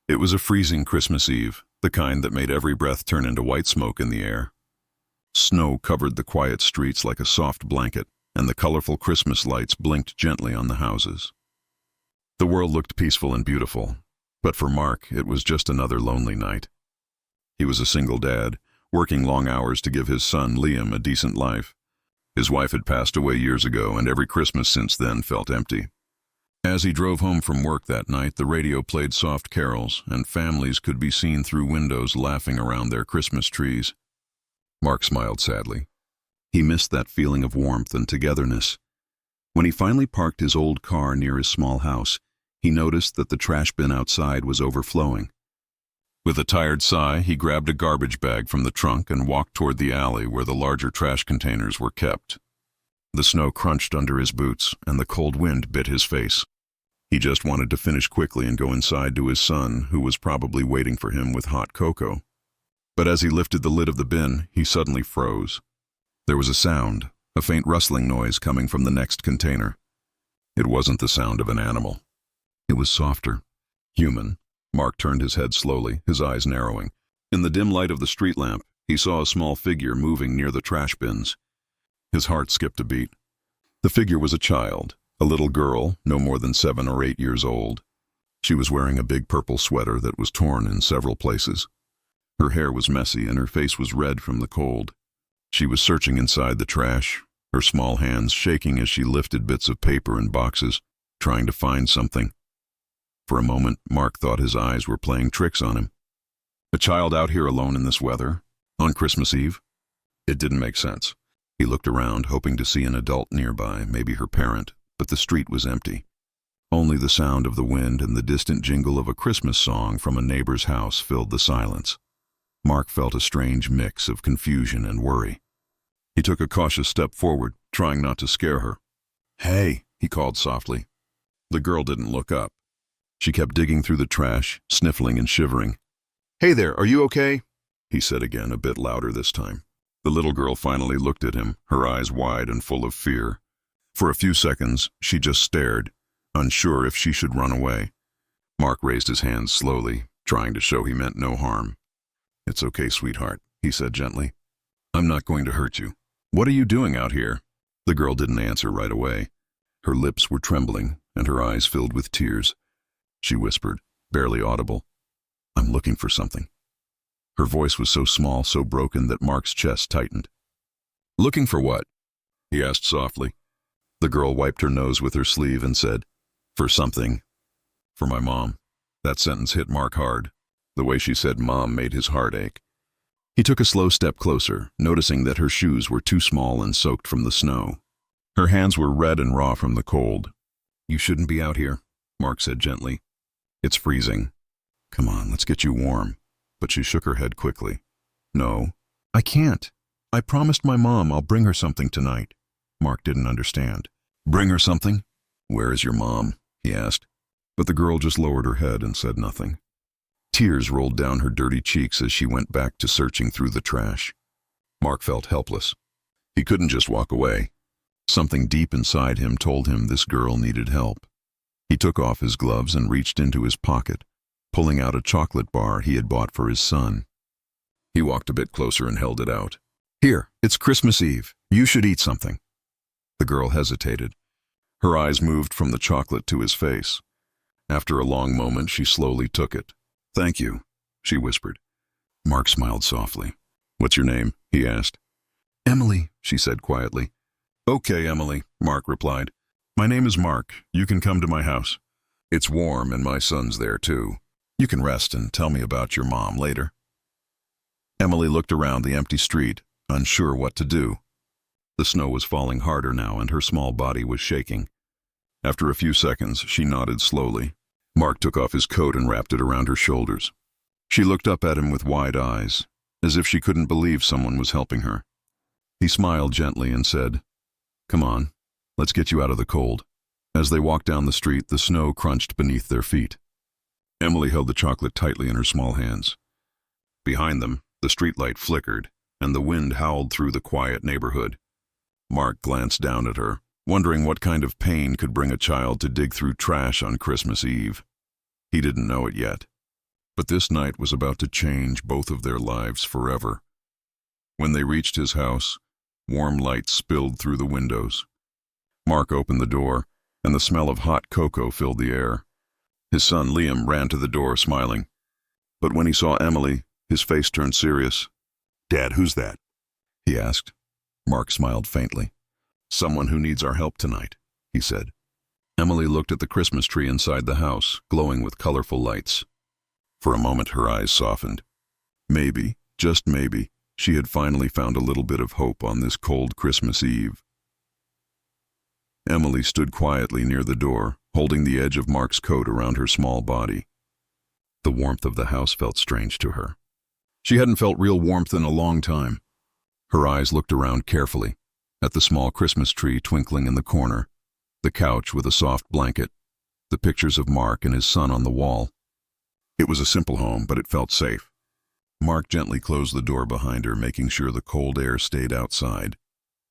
It was a freezing Christmas Eve, the kind that made every breath turn into white smoke in the air. Snow covered the quiet streets like a soft blanket, and the colorful Christmas lights blinked gently on the houses. The world looked peaceful and beautiful, but for Mark, it was just another lonely night. He was a single dad, working long hours to give his son, Liam, a decent life. His wife had passed away years ago, and every Christmas since then felt empty. As he drove home from work that night, the radio played soft carols, and families could be seen through windows laughing around their Christmas trees. Mark smiled sadly. He missed that feeling of warmth and togetherness. When he finally parked his old car near his small house, he noticed that the trash bin outside was overflowing. With a tired sigh, he grabbed a garbage bag from the trunk and walked toward the alley where the larger trash containers were kept. The snow crunched under his boots, and the cold wind bit his face. He just wanted to finish quickly and go inside to his son, who was probably waiting for him with hot cocoa. But as he lifted the lid of the bin, he suddenly froze. There was a sound, a faint rustling noise coming from the next container. It wasn't the sound of an animal. It was softer, human. Mark turned his head slowly, his eyes narrowing. In the dim light of the street lamp, he saw a small figure moving near the trash bins. His heart skipped a beat. The figure was a child, a little girl, no more than 7 or 8 years old. She was wearing a big purple sweater that was torn in several places. Her hair was messy and her face was red from the cold. She was searching inside the trash, her small hands shaking as she lifted bits of paper and boxes, trying to find something. For a moment, Mark thought his eyes were playing tricks on him. A child out here alone in this weather, on Christmas Eve? It didn't make sense. He looked around, hoping to see an adult nearby, maybe her parent, but the street was empty. Only the sound of the wind and the distant jingle of a Christmas song from a neighbor's house filled the silence. Mark felt a strange mix of confusion and worry. He took a cautious step forward, trying not to scare her. "Hey," he called softly. The girl didn't look up. She kept digging through the trash, sniffling and shivering. "Hey there, are you okay?" he said again, a bit louder this time. The little girl finally looked at him, her eyes wide and full of fear. For a few seconds, she just stared, unsure if she should run away. Mark raised his hands slowly, trying to show he meant no harm. "It's okay, sweetheart," he said gently. "I'm not going to hurt you. What are you doing out here?" The girl didn't answer right away. Her lips were trembling, and her eyes filled with tears. She whispered, barely audible, "I'm looking for something." Her voice was so small, so broken that Mark's chest tightened. "Looking for what?" he asked softly. The girl wiped her nose with her sleeve and said, "For something. For my mom." That sentence hit Mark hard. The way she said mom made his heart ache. He took a slow step closer, noticing that her shoes were too small and soaked from the snow. Her hands were red and raw from the cold. "You shouldn't be out here," Mark said gently. "It's freezing. Come on, let's get you warm." But she shook her head quickly. "No, I can't. I promised my mom I'll bring her something tonight." Mark didn't understand. "Bring her something? Where is your mom?" he asked. But the girl just lowered her head and said nothing. Tears rolled down her dirty cheeks as she went back to searching through the trash. Mark felt helpless. He couldn't just walk away. Something deep inside him told him this girl needed help. He took off his gloves and reached into his pocket, pulling out a chocolate bar he had bought for his son. He walked a bit closer and held it out. "Here, it's Christmas Eve. You should eat something." The girl hesitated. Her eyes moved from the chocolate to his face. After a long moment, she slowly took it. "Thank you," she whispered. Mark smiled softly. "What's your name?" he asked. "Emily," she said quietly. "Okay, Emily," Mark replied. "My name is Mark. You can come to my house. It's warm and my son's there too. You can rest and tell me about your mom later." Emily looked around the empty street, unsure what to do. The snow was falling harder now and her small body was shaking. After a few seconds, she nodded slowly. Mark took off his coat and wrapped it around her shoulders. She looked up at him with wide eyes, as if she couldn't believe someone was helping her. He smiled gently and said, "Come on, let's get you out of the cold." As they walked down the street, the snow crunched beneath their feet. Emily held the chocolate tightly in her small hands. Behind them, the streetlight flickered, and the wind howled through the quiet neighborhood. Mark glanced down at her, wondering what kind of pain could bring a child to dig through trash on Christmas Eve. He didn't know it yet. But this night was about to change both of their lives forever. When they reached his house, warm light spilled through the windows. Mark opened the door, and the smell of hot cocoa filled the air. His son Liam ran to the door, smiling. But when he saw Emily, his face turned serious. "Dad, who's that?" he asked. Mark smiled faintly. "Someone who needs our help tonight," he said. Emily looked at the Christmas tree inside the house, glowing with colorful lights. For a moment her eyes softened. Maybe, just maybe, she had finally found a little bit of hope on this cold Christmas Eve. Emily stood quietly near the door, holding the edge of Mark's coat around her small body. The warmth of the house felt strange to her. She hadn't felt real warmth in a long time. Her eyes looked around carefully, at the small Christmas tree twinkling in the corner, the couch with a soft blanket, the pictures of Mark and his son on the wall. It was a simple home, but it felt safe. Mark gently closed the door behind her, making sure the cold air stayed outside.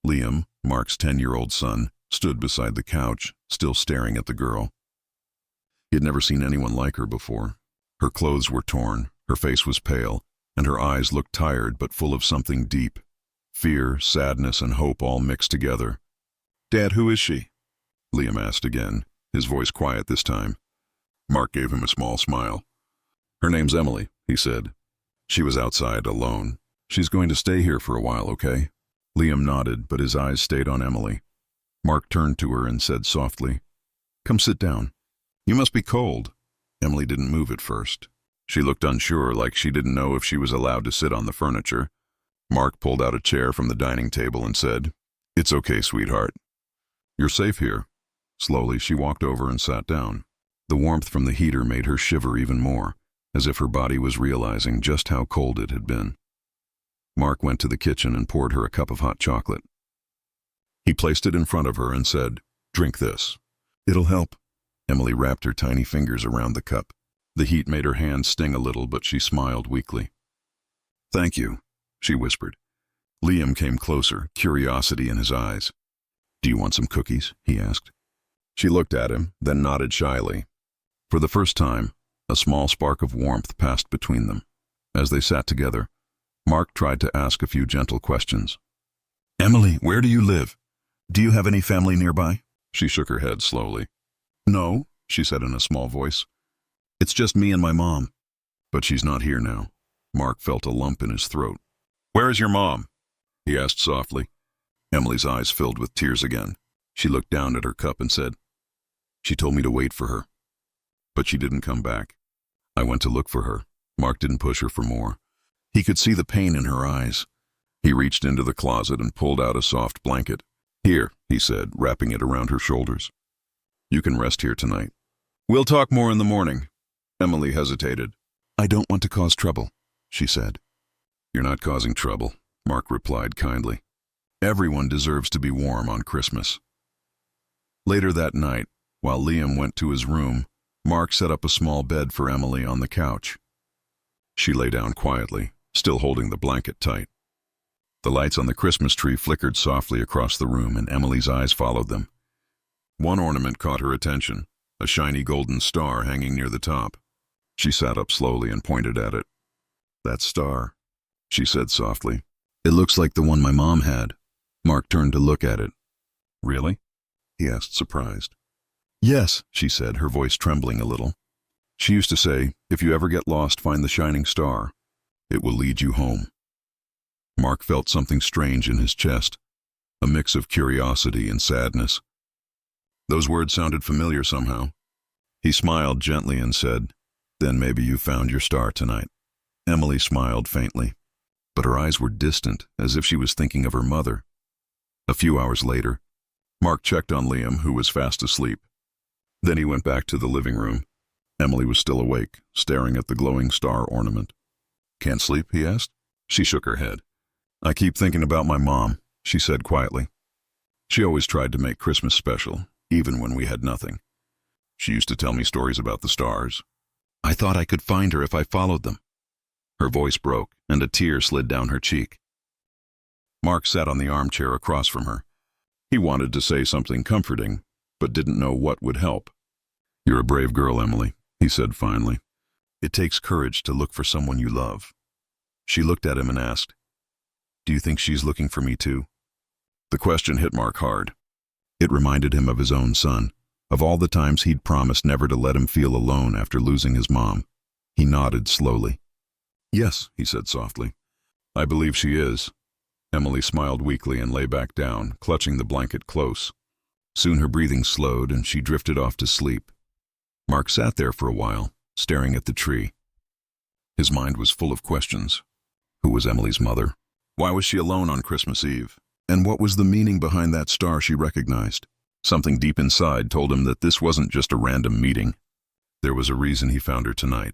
Liam, Mark's 10-year-old son, stood beside the couch, still staring at the girl. He had never seen anyone like her before. Her clothes were torn, her face was pale, and her eyes looked tired but full of something deep. Fear, sadness, and hope all mixed together. "Dad, who is she?" Liam asked again, his voice quiet this time. Mark gave him a small smile. "Her name's Emily," he said. "She was outside, alone. She's going to stay here for a while, okay?" Liam nodded, but his eyes stayed on Emily. Mark turned to her and said softly, "Come sit down. You must be cold." Emily didn't move at first. She looked unsure, like she didn't know if she was allowed to sit on the furniture. Mark pulled out a chair from the dining table and said, "It's okay, sweetheart. You're safe here." Slowly, she walked over and sat down. The warmth from the heater made her shiver even more, as if her body was realizing just how cold it had been. Mark went to the kitchen and poured her a cup of hot chocolate. He placed it in front of her and said, "Drink this. It'll help." Emily wrapped her tiny fingers around the cup. The heat made her hand sting a little, but she smiled weakly. "Thank you," she whispered. Liam came closer, curiosity in his eyes. "Do you want some cookies?" he asked. She looked at him, then nodded shyly. For the first time, a small spark of warmth passed between them. As they sat together, Mark tried to ask a few gentle questions. "Emily, where do you live? Do you have any family nearby?" She shook her head slowly. "No," she said in a small voice. "It's just me and my mom." "But she's not here now." Mark felt a lump in his throat. "Where is your mom?" he asked softly. Emily's eyes filled with tears again. She looked down at her cup and said, "She told me to wait for her. But she didn't come back. I went to look for her." Mark didn't push her for more. He could see the pain in her eyes. He reached into the closet and pulled out a soft blanket. "Here," he said, wrapping it around her shoulders. "You can rest here tonight. We'll talk more in the morning." Emily hesitated. "I don't want to cause trouble," she said. "You're not causing trouble," Mark replied kindly. "Everyone deserves to be warm on Christmas." Later that night, while Liam went to his room, Mark set up a small bed for Emily on the couch. She lay down quietly, still holding the blanket tight. The lights on the Christmas tree flickered softly across the room, and Emily's eyes followed them. One ornament caught her attention, a shiny golden star hanging near the top. She sat up slowly and pointed at it. "That star," she said softly. "It looks like the one my mom had." Mark turned to look at it. "Really?" he asked, surprised. "Yes," she said, her voice trembling a little. "She used to say, if you ever get lost, find the shining star. It will lead you home." Mark felt something strange in his chest, a mix of curiosity and sadness. Those words sounded familiar somehow. He smiled gently and said, "Then maybe you found your star tonight." Emily smiled faintly, but her eyes were distant, as if she was thinking of her mother. A few hours later, Mark checked on Liam, who was fast asleep. Then he went back to the living room. Emily was still awake, staring at the glowing star ornament. "Can't sleep?" he asked. She shook her head. "I keep thinking about my mom," she said quietly. "She always tried to make Christmas special, even when we had nothing. She used to tell me stories about the stars. I thought I could find her if I followed them." Her voice broke, and a tear slid down her cheek. Mark sat on the armchair across from her. He wanted to say something comforting, but didn't know what would help. "You're a brave girl, Emily," he said finally. It takes courage to look for someone you love. She looked at him and asked, Do you think she's looking for me too? The question hit Mark hard. It reminded him of his own son, of all the times he'd promised never to let him feel alone after losing his mom. He nodded slowly. Yes, he said softly. I believe she is. Emily smiled weakly and lay back down, clutching the blanket close. Soon her breathing slowed and she drifted off to sleep. Mark sat there for a while, staring at the tree. His mind was full of questions. Who was Emily's mother? Why was she alone on Christmas Eve? And what was the meaning behind that star she recognized? Something deep inside told him that this wasn't just a random meeting. There was a reason he found her tonight.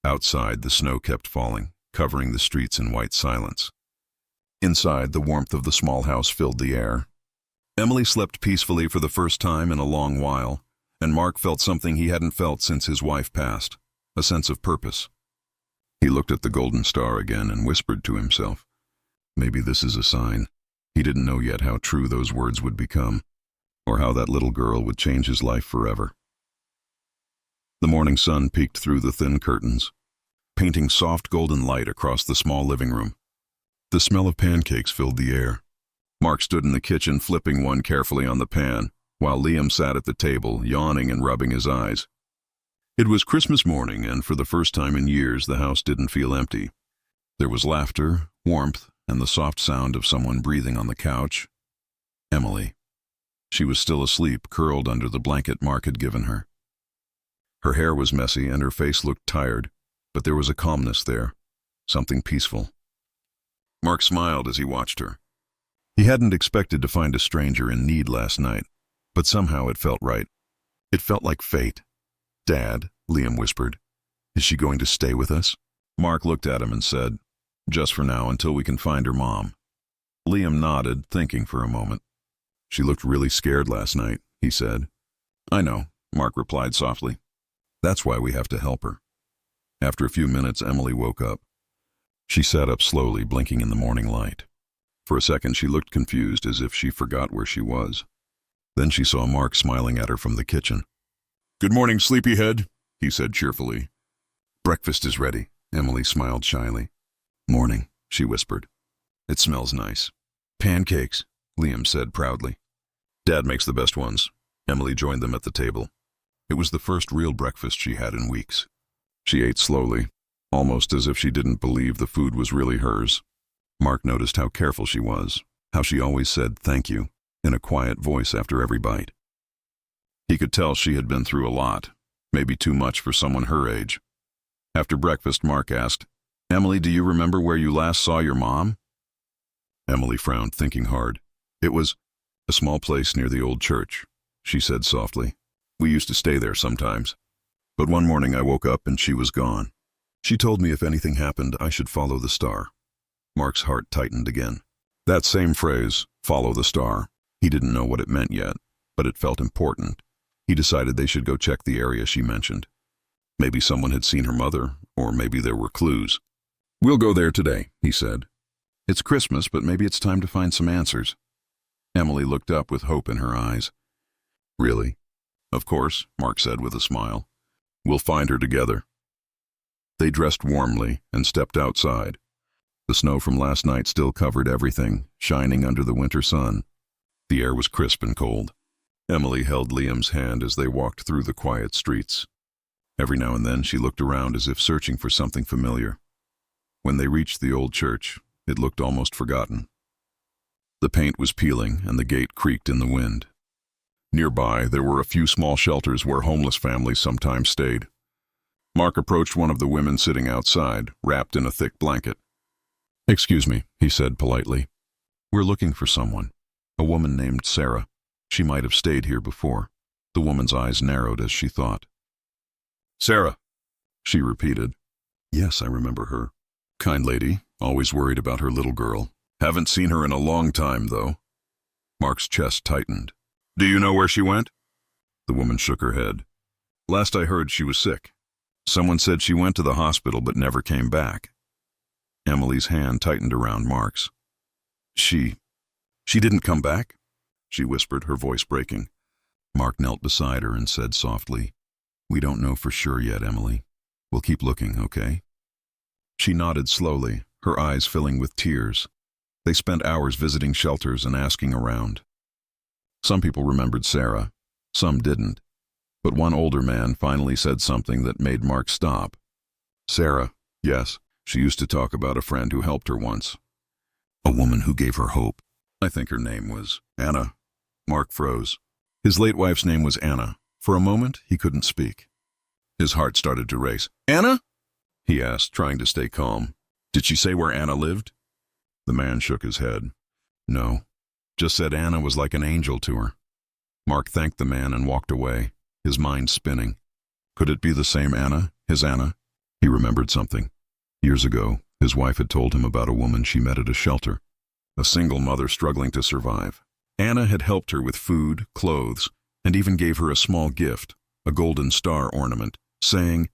Outside, the snow kept falling, covering the streets in white silence. Inside, the warmth of the small house filled the air. Emily slept peacefully for the first time in a long while, and Mark felt something he hadn't felt since his wife passed, a sense of purpose. He looked at the golden star again and whispered to himself, Maybe this is a sign. He didn't know yet how true those words would become, or how that little girl would change his life forever. The morning sun peeked through the thin curtains, painting soft golden light across the small living room. The smell of pancakes filled the air. Mark stood in the kitchen flipping one carefully on the pan, while Liam sat at the table, yawning and rubbing his eyes. It was Christmas morning, and for the first time in years the house didn't feel empty. There was laughter, warmth, and the soft sound of someone breathing on the couch. Emily. She was still asleep, curled under the blanket Mark had given her. Her hair was messy and her face looked tired, but there was a calmness there, something peaceful. Mark smiled as he watched her. He hadn't expected to find a stranger in need last night, but somehow it felt right. It felt like fate. Dad, Liam whispered, is she going to stay with us? Mark looked at him and said, Just for now, until we can find her mom. Liam nodded, thinking for a moment. She looked really scared last night, he said. I know, Mark replied softly. That's why we have to help her. After a few minutes, Emily woke up. She sat up slowly, blinking in the morning light. For a second, she looked confused, as if she forgot where she was. Then she saw Mark smiling at her from the kitchen. Good morning, sleepyhead, he said cheerfully. Breakfast is ready, Emily smiled shyly. Morning, she whispered. It smells nice. Pancakes, Liam said proudly. Dad makes the best ones. Emily joined them at the table. It was the first real breakfast she had in weeks. She ate slowly, almost as if she didn't believe the food was really hers. Mark noticed how careful she was, how she always said thank you in a quiet voice after every bite. He could tell she had been through a lot, maybe too much for someone her age. After breakfast, Mark asked, Emily, do you remember where you last saw your mom? Emily frowned, thinking hard. It was a small place near the old church, she said softly. We used to stay there sometimes. But one morning I woke up and she was gone. She told me if anything happened, I should follow the star. Mark's heart tightened again. That same phrase, follow the star. He didn't know what it meant yet, but it felt important. He decided they should go check the area she mentioned. Maybe someone had seen her mother, or maybe there were clues. We'll go there today, he said. It's Christmas, but maybe it's time to find some answers. Emily looked up with hope in her eyes. Really? Of course, Mark said with a smile. We'll find her together. They dressed warmly and stepped outside. The snow from last night still covered everything, shining under the winter sun. The air was crisp and cold. Emily held Liam's hand as they walked through the quiet streets. Every now and then she looked around as if searching for something familiar. When they reached the old church, it looked almost forgotten. The paint was peeling and the gate creaked in the wind. Nearby, there were a few small shelters where homeless families sometimes stayed. Mark approached one of the women sitting outside, wrapped in a thick blanket. Excuse me, he said politely. We're looking for someone. A woman named Sarah. She might have stayed here before. The woman's eyes narrowed as she thought. Sarah, she repeated. Yes, I remember her. Kind lady, always worried about her little girl. Haven't seen her in a long time, though. Mark's chest tightened. Do you know where she went? The woman shook her head. Last I heard, she was sick. Someone said she went to the hospital but never came back. Emily's hand tightened around Mark's. She didn't come back? She whispered, her voice breaking. Mark knelt beside her and said softly, We don't know for sure yet, Emily. We'll keep looking, okay? She nodded slowly, her eyes filling with tears. They spent hours visiting shelters and asking around. Some people remembered Sarah, some didn't. But one older man finally said something that made Mark stop. Sarah, yes, she used to talk about a friend who helped her once. A woman who gave her hope. I think her name was Anna. Mark froze. His late wife's name was Anna. For a moment, he couldn't speak. His heart started to race. Anna? He asked, trying to stay calm. Did she say where Anna lived? The man shook his head. No, just said Anna was like an angel to her. Mark thanked the man and walked away, his mind spinning. Could it be the same Anna, his Anna? He remembered something. Years ago, his wife had told him about a woman she met at a shelter, a single mother struggling to survive. Anna had helped her with food, clothes, and even gave her a small gift, a golden star ornament, saying,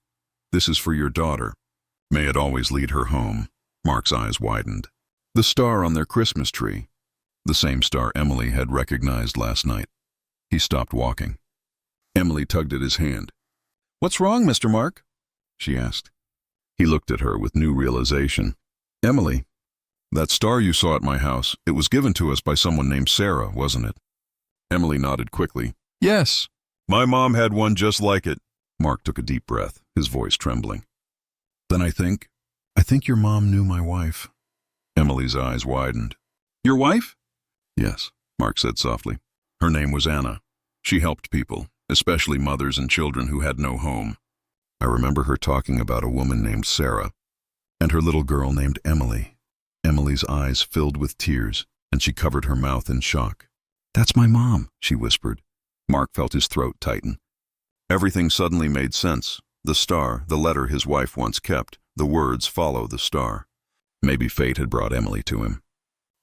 "This is for your daughter. May it always lead her home." Mark's eyes widened. The star on their Christmas tree, the same star Emily had recognized last night. He stopped walking. Emily tugged at his hand. "What's wrong, Mr. Mark?" she asked. He looked at her with new realization. "Emily, that star you saw at my house, it was given to us by someone named Sarah, wasn't it?" Emily nodded quickly. "Yes. My mom had one just like it." Mark took a deep breath, his voice trembling. "Then I think your mom knew my wife." Emily's eyes widened. "Your wife?" "Yes," Mark said softly. "Her name was Anna. She helped people, especially mothers and children who had no home. I remember her talking about a woman named Sarah and her little girl named Emily." Emily's eyes filled with tears, and she covered her mouth in shock. "That's my mom," she whispered. Mark felt his throat tighten. Everything suddenly made sense. The star, the letter his wife once kept, the words "follow the star." Maybe fate had brought Emily to him.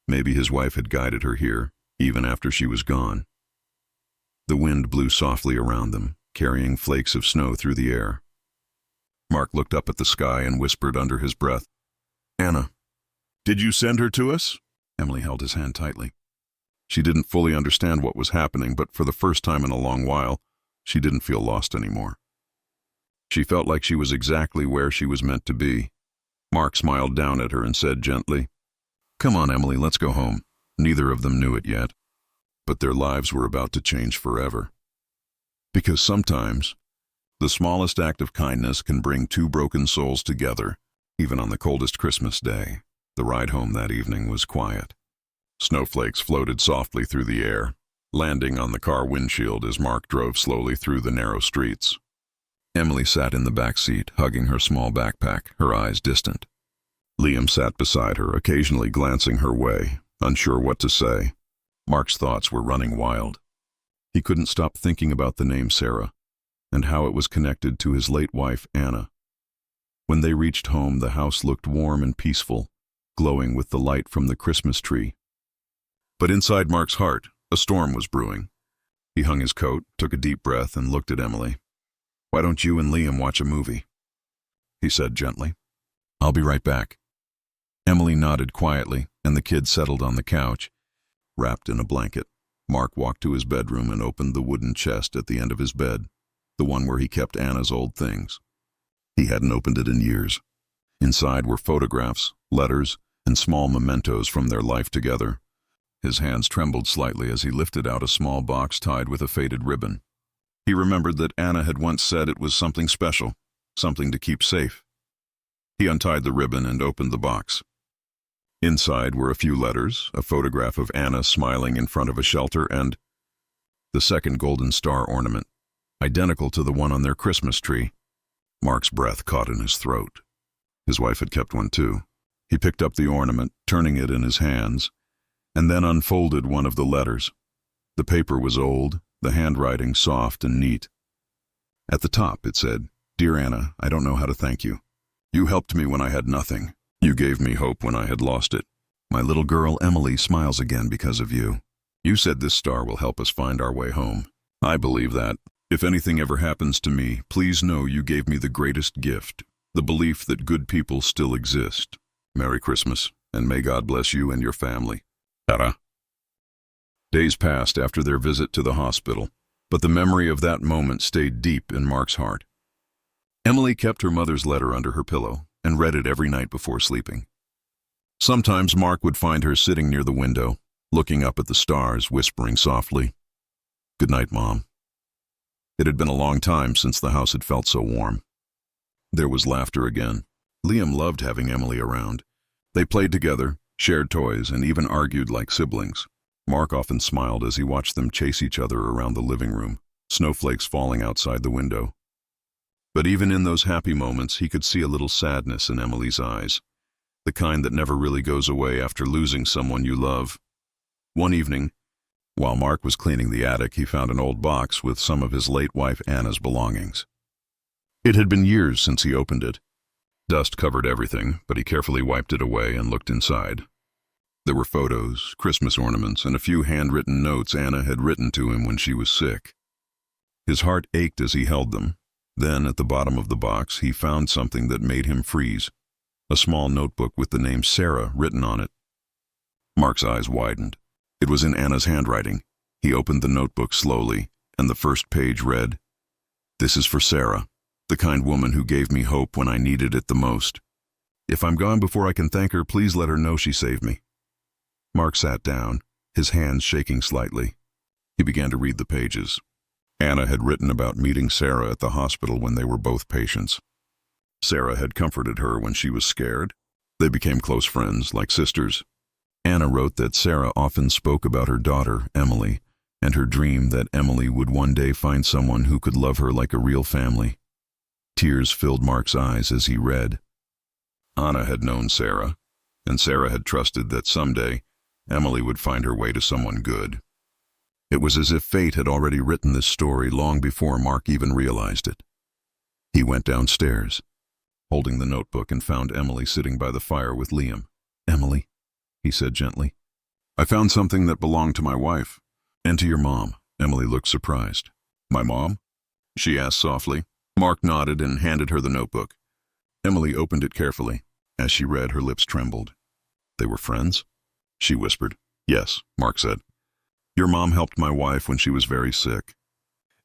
Maybe his wife had guided her here, even after she was gone. The wind blew softly around them, carrying flakes of snow through the air. Mark looked up at the sky and whispered under his breath, "Anna, did you send her to us?" Emily held his hand tightly. She didn't fully understand what was happening, but for the first time in a long while, she didn't feel lost anymore. She felt like she was exactly where she was meant to be. Mark smiled down at her and said gently, "Come on, Emily, let's go home." Neither of them knew it yet, but their lives were about to change forever. Because sometimes, the smallest act of kindness can bring two broken souls together, even on the coldest Christmas day. The ride home that evening was quiet. Snowflakes floated softly through the air, landing on the car windshield as Mark drove slowly through the narrow streets. Emily sat in the back seat, hugging her small backpack, her eyes distant. Liam sat beside her, occasionally glancing her way, unsure what to say. Mark's thoughts were running wild. He couldn't stop thinking about the name Sarah, and how it was connected to his late wife, Anna. When they reached home, the house looked warm and peaceful, glowing with the light from the Christmas tree. But inside Mark's heart, a storm was brewing. He hung his coat, took a deep breath, and looked at Emily. "Why don't you and Liam watch a movie?" he said gently. "I'll be right back." Emily nodded quietly, and the kids settled on the couch, wrapped in a blanket. Mark walked to his bedroom and opened the wooden chest at the end of his bed, the one where he kept Anna's old things. He hadn't opened it in years. Inside were photographs, letters, and small mementos from their life together. His hands trembled slightly as he lifted out a small box tied with a faded ribbon. He remembered that Anna had once said it was something special, something to keep safe. He untied the ribbon and opened the box. Inside were a few letters, a photograph of Anna smiling in front of a shelter, and the second golden star ornament, identical to the one on their Christmas tree. Mark's breath caught in his throat. His wife had kept one too. He picked up the ornament, turning it in his hands, and then unfolded one of the letters. The paper was old, the handwriting soft and neat. At the top it said, "Dear Anna, I don't know how to thank you. You helped me when I had nothing. You gave me hope when I had lost it. My little girl Emily smiles again because of you. You said this star will help us find our way home. I believe that. If anything ever happens to me, please know you gave me the greatest gift, the belief that good people still exist. Merry Christmas, and may God bless you and your family. Tara." Days passed after their visit to the hospital. but the memory of that moment stayed deep in Mark's heart. Emily kept her mother's letter under her pillow and read it every night before sleeping. Sometimes Mark would find her sitting near the window, looking up at the stars, whispering softly, "Good night, Mom." It had been a long time since the house had felt so warm. There was laughter again. Liam loved having Emily around. They played together, shared toys, and even argued like siblings. Mark often smiled as he watched them chase each other around the living room, snowflakes falling outside the window. But even in those happy moments, he could see a little sadness in Emily's eyes, the kind that never really goes away after losing someone you love. One evening, while Mark was cleaning the attic, he found an old box with some of his late wife Anna's belongings. It had been years since he opened it. Dust covered everything, but he carefully wiped it away and looked inside. There were photos, Christmas ornaments, and a few handwritten notes Anna had written to him when she was sick. His heart ached as he held them. Then, at the bottom of the box, he found something that made him freeze, a small notebook with the name Sarah written on it. Mark's eyes widened. It was in Anna's handwriting. He opened the notebook slowly, and the first page read, "This is for Sarah, the kind woman who gave me hope when I needed it the most. If I'm gone before I can thank her, please let her know she saved me." Mark sat down, his hands shaking slightly. He began to read the pages. Anna had written about meeting Sarah at the hospital when they were both patients. Sarah had comforted her when she was scared. They became close friends, like sisters. Anna wrote that Sarah often spoke about her daughter, Emily, and her dream that Emily would one day find someone who could love her like a real family. Tears filled Mark's eyes as he read. Anna had known Sarah, and Sarah had trusted that someday Emily would find her way to someone good. It was as if fate had already written this story long before Mark even realized it. He went downstairs, holding the notebook, and found Emily sitting by the fire with Liam. "Emily," he said gently, "I found something that belonged to my wife, and to your mom." Emily looked surprised. "My mom?" she asked softly. Mark nodded and handed her the notebook. Emily opened it carefully. As she read, her lips trembled. "They were friends?" she whispered. "Yes," Mark said. "Your mom helped my wife when she was very sick,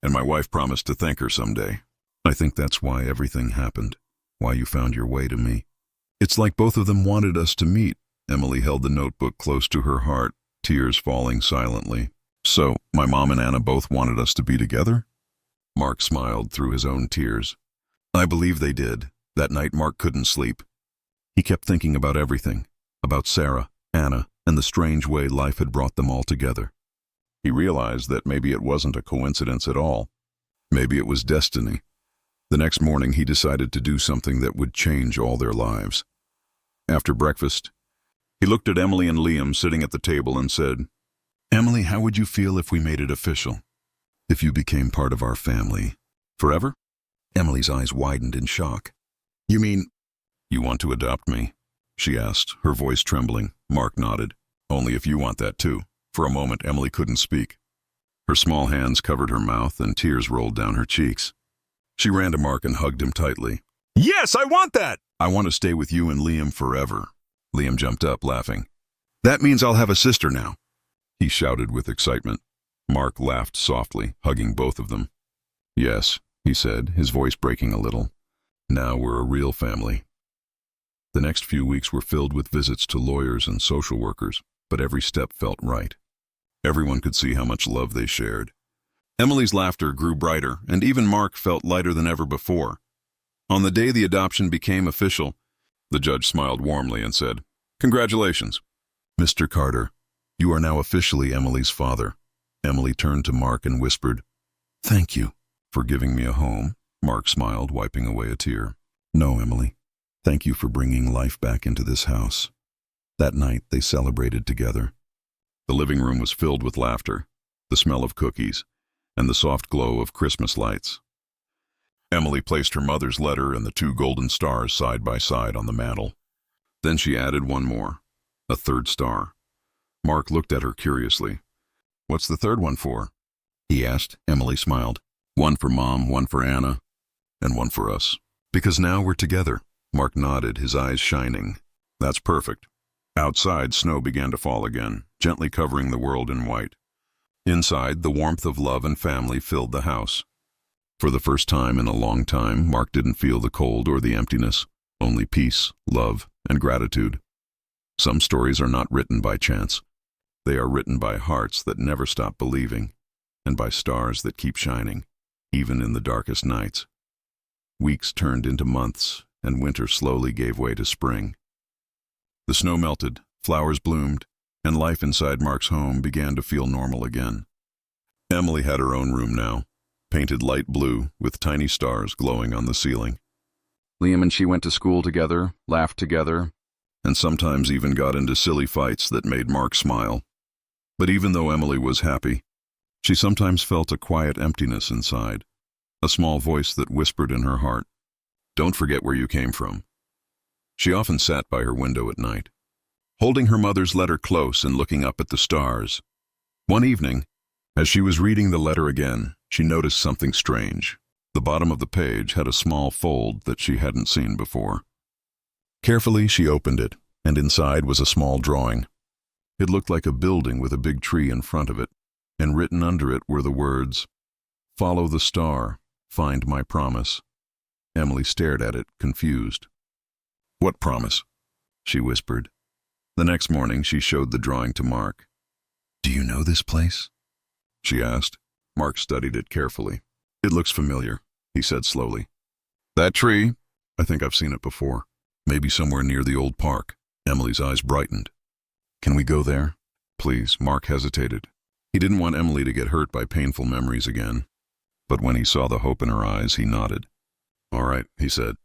and my wife promised to thank her someday. I think that's why everything happened, why you found your way to me. It's like both of them wanted us to meet." Emily held the notebook close to her heart, tears falling silently. "So, my mom and Anna both wanted us to be together?" Mark smiled through his own tears. "I believe they did." That night Mark couldn't sleep. He kept thinking about everything, about Sarah, Anna, and the strange way life had brought them all together. He realized that maybe it wasn't a coincidence at all. Maybe it was destiny. The next morning he decided to do something that would change all their lives. After breakfast, he looked at Emily and Liam sitting at the table and said, "Emily, how would you feel if we made it official? If you became part of our family? Forever?" Emily's eyes widened in shock. "You mean, you want to adopt me?" she asked, her voice trembling. Mark nodded. "Only if you want that too." For a moment, Emily couldn't speak. Her small hands covered her mouth and tears rolled down her cheeks. She ran to Mark and hugged him tightly. "Yes, I want that! I want to stay with you and Liam forever." Liam jumped up, laughing. "That means I'll have a sister now," he shouted with excitement. Mark laughed softly, hugging both of them. "Yes," he said, his voice breaking a little. "Now we're a real family." The next few weeks were filled with visits to lawyers and social workers, but every step felt right. Everyone could see how much love they shared. Emily's laughter grew brighter, and even Mark felt lighter than ever before. On the day the adoption became official, the judge smiled warmly and said, "Congratulations, Mr. Carter. You are now officially Emily's father." Emily turned to Mark and whispered, "Thank you for giving me a home." Mark smiled, wiping away a tear. "No, Emily. Thank you for bringing life back into this house." That night, they celebrated together. The living room was filled with laughter, the smell of cookies, and the soft glow of Christmas lights. Emily placed her mother's letter and the 2 golden stars side by side on the mantel. Then she added one more, a 3rd star. Mark looked at her curiously. "What's the 3rd one for?" he asked. Emily smiled. "One for Mom, one for Anna, and one for us. Because now we're together." Mark nodded, his eyes shining. "That's perfect." Outside, snow began to fall again, gently covering the world in white. Inside, the warmth of love and family filled the house. For the first time in a long time, Mark didn't feel the cold or the emptiness, only peace, love, and gratitude. Some stories are not written by chance. They are written by hearts that never stop believing, and by stars that keep shining, even in the darkest nights. Weeks turned into months, and winter slowly gave way to spring. The snow melted, flowers bloomed, and life inside Mark's home began to feel normal again. Emily had her own room now, painted light blue with tiny stars glowing on the ceiling. Liam and she went to school together, laughed together, and sometimes even got into silly fights that made Mark smile. But even though Emily was happy, she sometimes felt a quiet emptiness inside, a small voice that whispered in her heart, "Don't forget where you came from." She often sat by her window at night, holding her mother's letter close and looking up at the stars. One evening, as she was reading the letter again, she noticed something strange. The bottom of the page had a small fold that she hadn't seen before. Carefully, she opened it, and inside was a small drawing. It looked like a building with a big tree in front of it, and written under it were the words, "Follow the star, find my promise." Emily stared at it, confused. "What promise?" she whispered. The next morning, she showed the drawing to Mark. "Do you know this place?" she asked. Mark studied it carefully. "It looks familiar," he said slowly. "That tree? I think I've seen it before. Maybe somewhere near the old park." Emily's eyes brightened. "Can we go there?" "Please." Mark hesitated. He didn't want Emily to get hurt by painful memories again. But when he saw the hope in her eyes, he nodded. "All right," he said.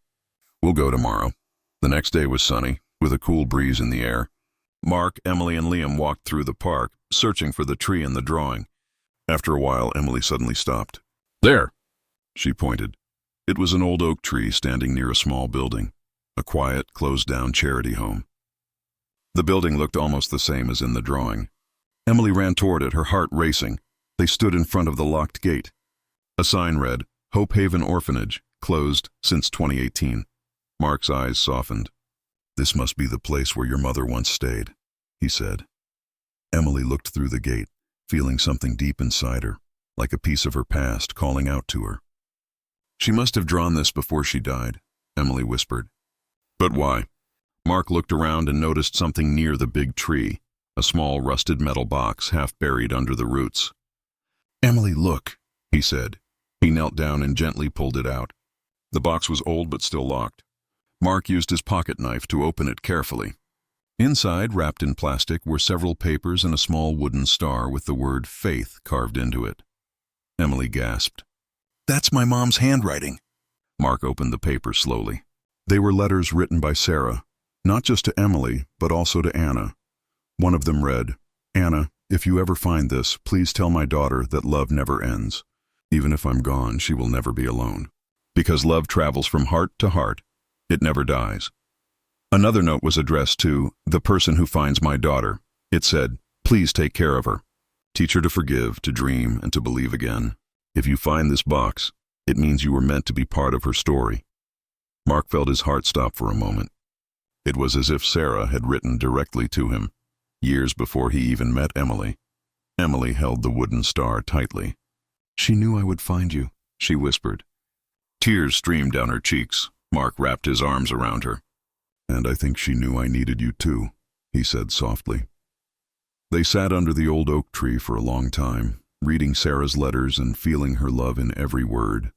"We'll go tomorrow." The next day was sunny, with a cool breeze in the air. Mark, Emily, and Liam walked through the park, searching for the tree in the drawing. After a while, Emily suddenly stopped. "There!" she pointed. It was an old oak tree standing near a small building, a quiet, closed-down charity home. The building looked almost the same as in the drawing. Emily ran toward it, her heart racing. They stood in front of the locked gate. A sign read, "Hope Haven Orphanage, closed since 2018. Mark's eyes softened. "This must be the place where your mother once stayed," he said. Emily looked through the gate, feeling something deep inside her, like a piece of her past calling out to her. "She must have drawn this before she died," Emily whispered. "But why?" Mark looked around and noticed something near the big tree, a small rusted metal box half buried under the roots. "Emily, look," he said. He knelt down and gently pulled it out. The box was old but still locked. Mark used his pocket knife to open it carefully. Inside, wrapped in plastic, were several papers and a small wooden star with the word "Faith" carved into it. Emily gasped. "That's my mom's handwriting." Mark opened the paper slowly. They were letters written by Sarah, not just to Emily, but also to Anna. One of them read, "Anna, if you ever find this, please tell my daughter that love never ends. Even if I'm gone, she will never be alone. Because love travels from heart to heart. It never dies." Another note was addressed to the person who finds my daughter. It said, "Please take care of her. Teach her to forgive, to dream, and to believe again. If you find this box, it means you were meant to be part of her story." Mark felt his heart stop for a moment. It was as if Sarah had written directly to him, years before he even met Emily. Emily held the wooden star tightly. "She knew I would find you," she whispered. Tears streamed down her cheeks. Mark wrapped his arms around her. "And I think she knew I needed you too," he said softly. They sat under the old oak tree for a long time, reading Sarah's letters and feeling her love in every word.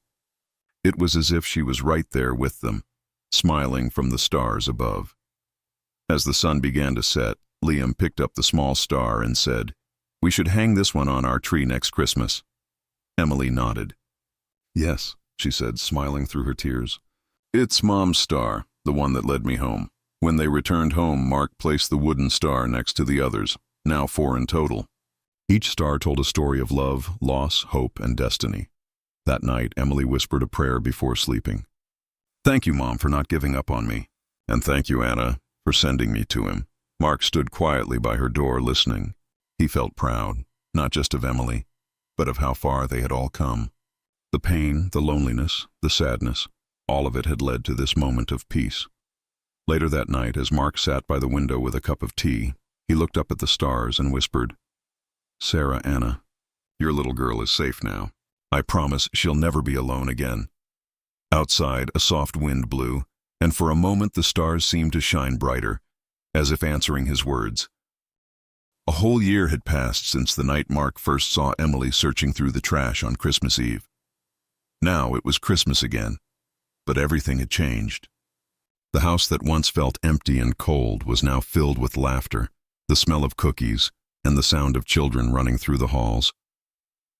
It was as if she was right there with them, smiling from the stars above. As the sun began to set, Liam picked up the small star and said, "We should hang this one on our tree next Christmas." Emily nodded. "Yes," she said, smiling through her tears. "It's Mom's star, the one that led me home." When they returned home, Mark placed the wooden star next to the others, now 4 in total. Each star told a story of love, loss, hope, and destiny. That night, Emily whispered a prayer before sleeping. "Thank you, Mom, for not giving up on me. And thank you, Anna, for sending me to him." Mark stood quietly by her door listening. He felt proud, not just of Emily, but of how far they had all come. The pain, the loneliness, the sadness, all of it had led to this moment of peace. Later that night, as Mark sat by the window with a cup of tea, he looked up at the stars and whispered, "Sarah, Anna, Your little girl is safe now. I promise she'll never be alone again." Outside, a soft wind blew, and for a moment the stars seemed to shine brighter, as if answering his words. A whole year had passed since the night Mark first saw Emily searching through the trash on Christmas Eve. Now it was Christmas again, but everything had changed. The house that once felt empty and cold was now filled with laughter, the smell of cookies, and the sound of children running through the halls.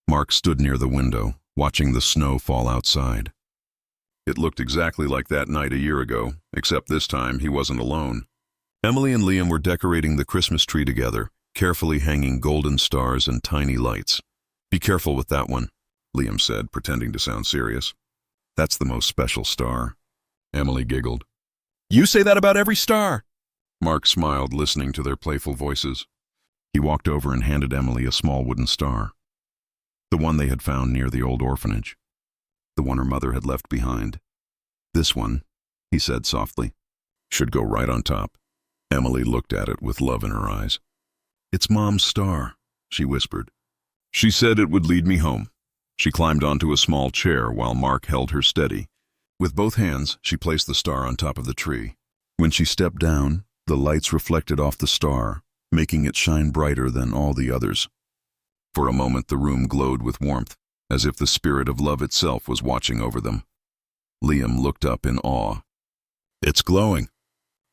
Mark stood near the window, watching the snow fall outside. It looked exactly like that night a year ago, except this time he wasn't alone. Emily and Liam were decorating the Christmas tree together, carefully hanging golden stars and tiny lights. "Be careful with that one," Liam said, pretending to sound serious. "That's the most special star." Emily giggled. "You say that about every star!" Mark smiled, listening to their playful voices. He walked over and handed Emily a small wooden star. The one they had found near the old orphanage. The one her mother had left behind. "This one," he said softly, "should go right on top." Emily looked at it with love in her eyes. "It's Mom's star," she whispered. "She said it would lead me home." She climbed onto a small chair while Mark held her steady. With both hands, she placed the star on top of the tree. When she stepped down, the lights reflected off the star, making it shine brighter than all the others. For a moment the room glowed with warmth, as if the spirit of love itself was watching over them. Liam looked up in awe. "It's glowing,"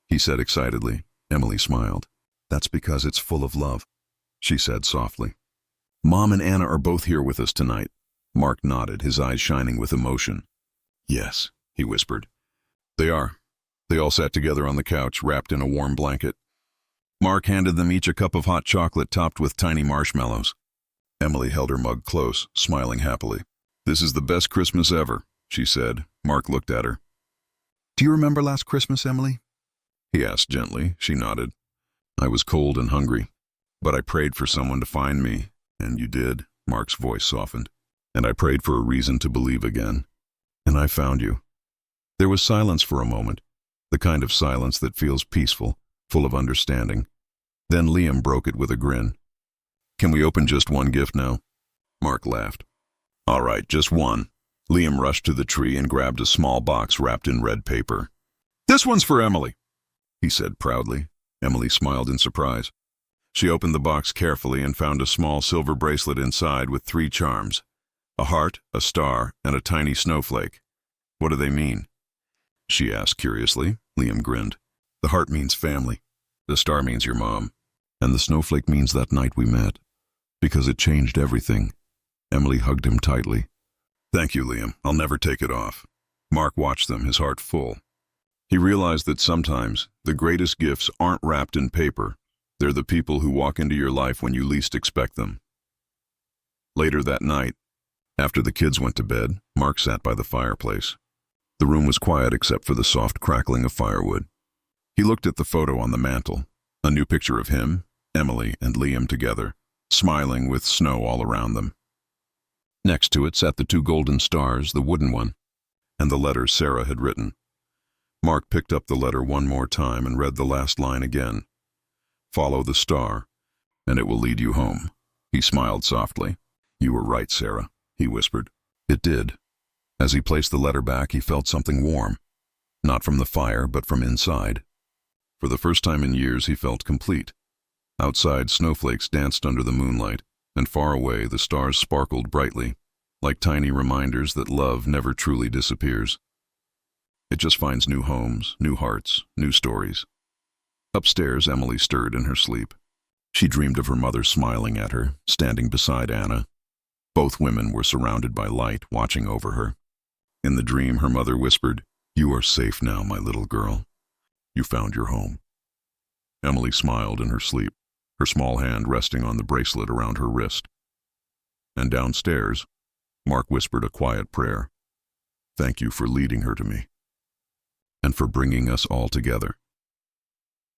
he said excitedly. Emily smiled. "That's because it's full of love," she said softly. "Mom and Anna are both here with us tonight." Mark nodded, his eyes shining with emotion. "Yes," he whispered. "They are." They all sat together on the couch, wrapped in a warm blanket. Mark handed them each a cup of hot chocolate topped with tiny marshmallows. Emily held her mug close, smiling happily. "This is the best Christmas ever," she said. Mark looked at her. "Do you remember last Christmas, Emily?" he asked gently. She nodded. "I was cold and hungry, but I prayed for someone to find me, and you did." Mark's voice softened. "And I prayed for a reason to believe again. And I found you." There was silence for a moment, the kind of silence that feels peaceful, full of understanding. Then Liam broke it with a grin. "Can we open just one gift now?" Mark laughed. "All right, just one." Liam rushed to the tree and grabbed a small box wrapped in red paper. "This one's for Emily," he said proudly. Emily smiled in surprise. She opened the box carefully and found a small silver bracelet inside with 3 charms: a heart, a star, and a tiny snowflake. "What do they mean?" she asked curiously. Liam grinned. "The heart means family. The star means your mom. And the snowflake means that night we met. Because it changed everything." Emily hugged him tightly. "Thank you, Liam. I'll never take it off." Mark watched them, his heart full. He realized that sometimes the greatest gifts aren't wrapped in paper. They're the people who walk into your life when you least expect them. Later that night, after the kids went to bed, Mark sat by the fireplace. The room was quiet except for the soft crackling of firewood. He looked at the photo on the mantel, a new picture of him, Emily, and Liam together, smiling with snow all around them. Next to it sat the 2 golden stars, the wooden one, and the letter Sarah had written. Mark picked up the letter one more time and read the last line again. "Follow the star, and it will lead you home." He smiled softly. "You were right, Sarah," he whispered. It did. As he placed the letter back, he felt something warm. Not from the fire, but from inside. For the first time in years, he felt complete. Outside, snowflakes danced under the moonlight, and far away the stars sparkled brightly, like tiny reminders that love never truly disappears. It just finds new homes, new hearts, new stories. Upstairs, Emily stirred in her sleep. She dreamed of her mother smiling at her, standing beside Anna. Both women were surrounded by light, watching over her. In the dream, her mother whispered, "You are safe now, my little girl. You found your home." Emily smiled in her sleep, her small hand resting on the bracelet around her wrist. And downstairs, Mark whispered a quiet prayer. "Thank you for leading her to me, and for bringing us all together."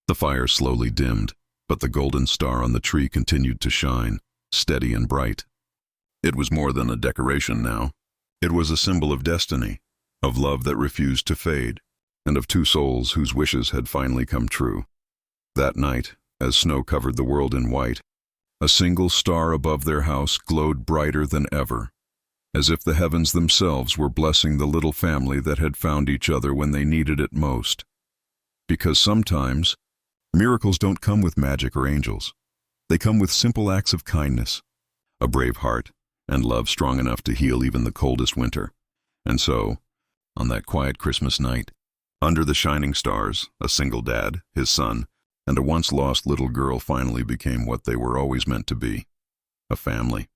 The fire slowly dimmed, but the golden star on the tree continued to shine, steady and bright. It was more than a decoration now. It was a symbol of destiny, of love that refused to fade, and of 2 souls whose wishes had finally come true. That night, as snow covered the world in white, A single star above their house glowed brighter than ever, as if the heavens themselves were blessing the little family that had found each other when they needed it most. Because sometimes, miracles don't come with magic or angels. They come with simple acts of kindness, a brave heart, and love strong enough to heal even the coldest winter. And so, on that quiet Christmas night, under the shining stars, a single dad, his son, and a once-lost little girl finally became what they were always meant to be, a family.